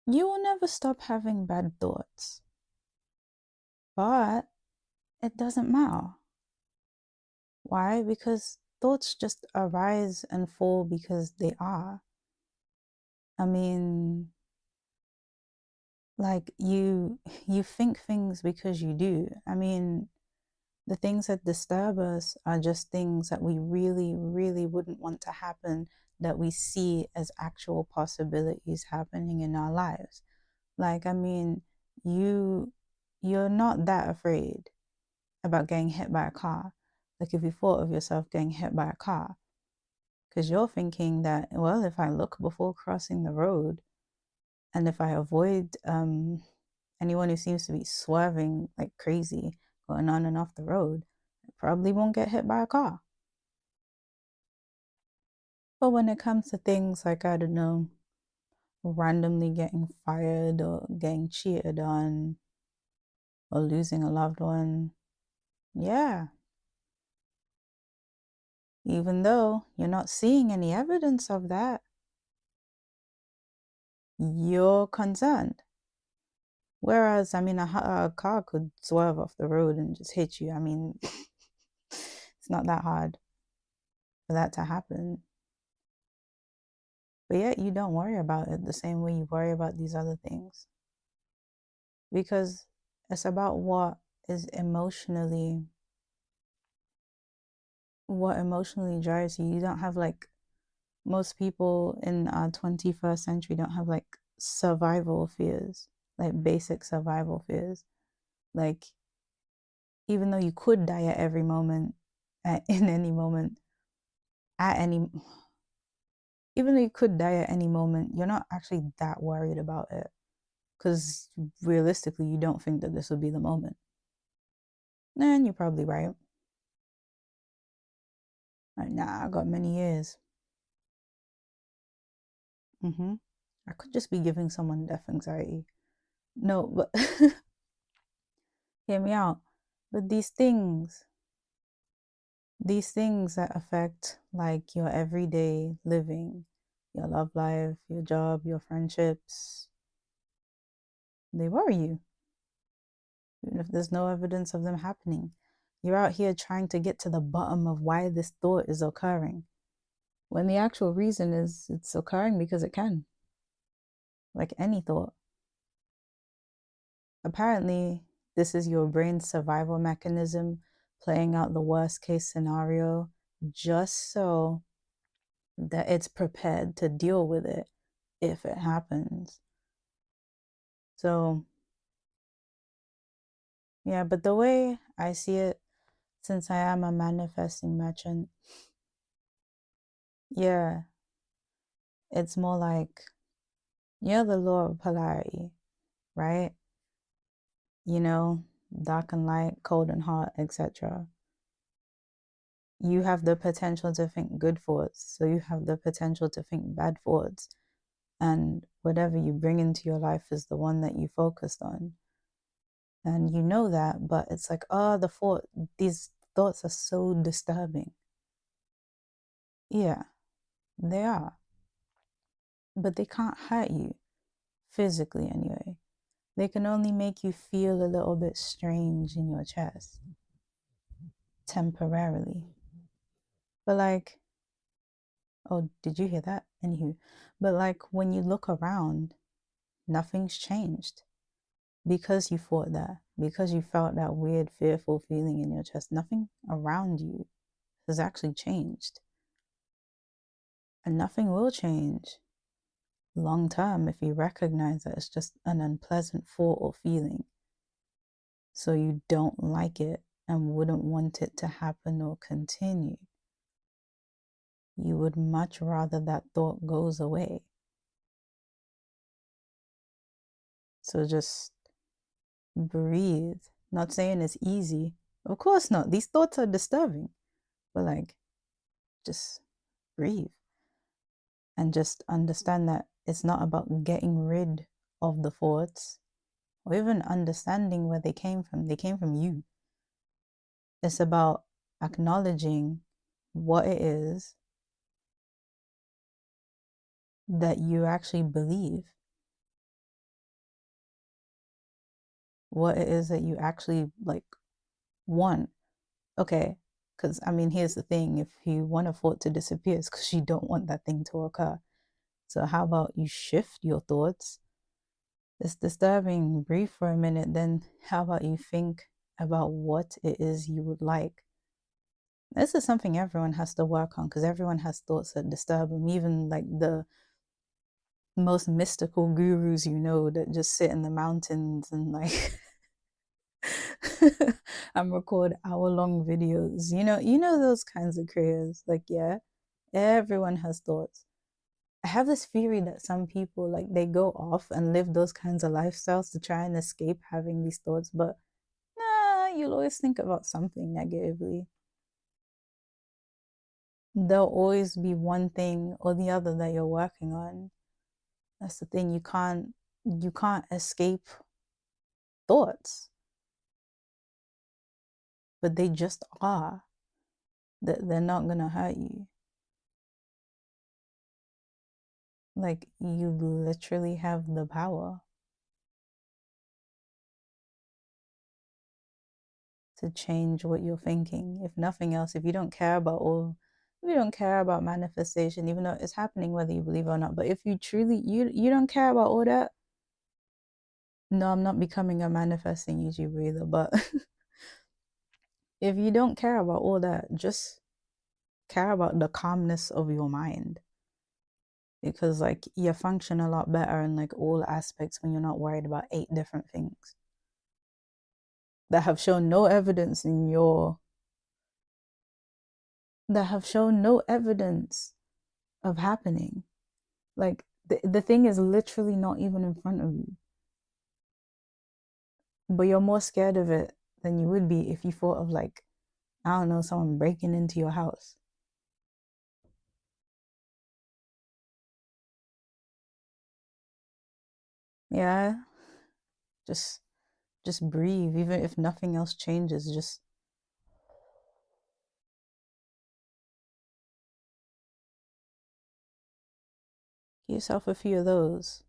You will never stop having bad thoughts, but it doesn't matter. Why? Because thoughts just arise and fall because they are. I mean, like you think things because you do. I mean, the things that disturb us are just things that we really, really wouldn't want to happen, that we see as actual possibilities happening in our lives. Like, I mean, you you're not that afraid about getting hit by a car. Like if you thought of yourself getting hit by a car, because you're thinking that, well, if I look before crossing the road and if I avoid anyone who seems to be swerving like crazy, going on and off the road, I probably won't get hit by a car. But when it comes to things like, I don't know, randomly getting fired or getting cheated on or losing a loved one, yeah, even though you're not seeing any evidence of that, you're concerned. Whereas, I mean, a car could swerve off the road and just hit you. I mean, it's not that hard for that to happen. But yet, you don't worry about it the same way you worry about these other things. Because it's about is emotionally, what emotionally drives you. You don't have like, most people in our 21st century don't have like survival fears, like basic survival fears. Like, even though you could die at every moment, in any moment, at any, even though you could die at any moment, you're not actually that worried about it. Because realistically, you don't think that this would be the moment. And you're probably right. Like, nah, I got many years. I could just be giving someone death anxiety. No, but hear me out. But these things that affect like your everyday living, your love life, your job, your friendships, they worry you, even if there's no evidence of them happening. You're out here trying to get to the bottom of why this thought is occurring, when the actual reason is it's occurring because it can, like any thought. Apparently, this is your brain's survival mechanism playing out the worst case scenario just so that it's prepared to deal with it if it happens. So, yeah, but the way I see it, since I am a manifesting merchant, yeah, it's more like, the law of polarity, right? You know, dark and light, cold and hot, etc. You have the potential to think good thoughts, so you have the potential to think bad thoughts. And whatever you bring into your life is the one that you focused on. And you know that, but it's like, oh, these thoughts are so disturbing. Yeah, they are. But they can't hurt you, physically anyway. They can only make you feel a little bit strange in your chest, temporarily. But like, oh, did you hear that? Anywho, but like when you look around, nothing's changed. Because you thought that, because you felt that weird, fearful feeling in your chest, nothing around you has actually changed. And nothing will change long term if you recognize that it's just an unpleasant thought or feeling. So you don't like it and wouldn't want it to happen or continue. You would much rather that thought goes away. So just breathe. Not saying it's easy. Of course not. These thoughts are disturbing. But like, just breathe. And just understand that it's not about getting rid of the thoughts or even understanding where they came from. They came from you. It's about acknowledging what it is that you actually believe what it is that you actually like want. Okay, because I mean, here's the thing: if you want a thought to disappear, it's because you don't want that thing to occur. So how about you shift your thoughts? It's disturbing. Breathe for a minute. Then how about you think about what it is you would like? This is something everyone has to work on because everyone has thoughts that disturb them. Even like the most mystical gurus that just sit in the mountains and like and record hour-long videos. You know those kinds of creators. Like, yeah, everyone has thoughts. I have this theory that some people like they go off and live those kinds of lifestyles to try and escape having these thoughts, but nah, you'll always think about something negatively. There'll always be one thing or the other that you're working on. That's the thing. You can't escape thoughts, but they just are. That they're not gonna hurt you. Like you literally have the power to change what you're thinking. If nothing else, if you don't care about manifestation, even though it's happening whether you believe it or not, but if you truly you don't care about all that, no, I'm not becoming a manifesting YouTuber either, but if you don't care about all that, just care about the calmness of your mind. Because like you function a lot better in like all aspects when you're not worried about 8 different things that have shown no evidence in your that have shown no evidence of happening. Like the thing is literally not even in front of you, but you're more scared of it than you would be if you thought of like, I don't know, someone breaking into your house. Yeah, just just breathe. Even if nothing else changes, just give yourself a few of those.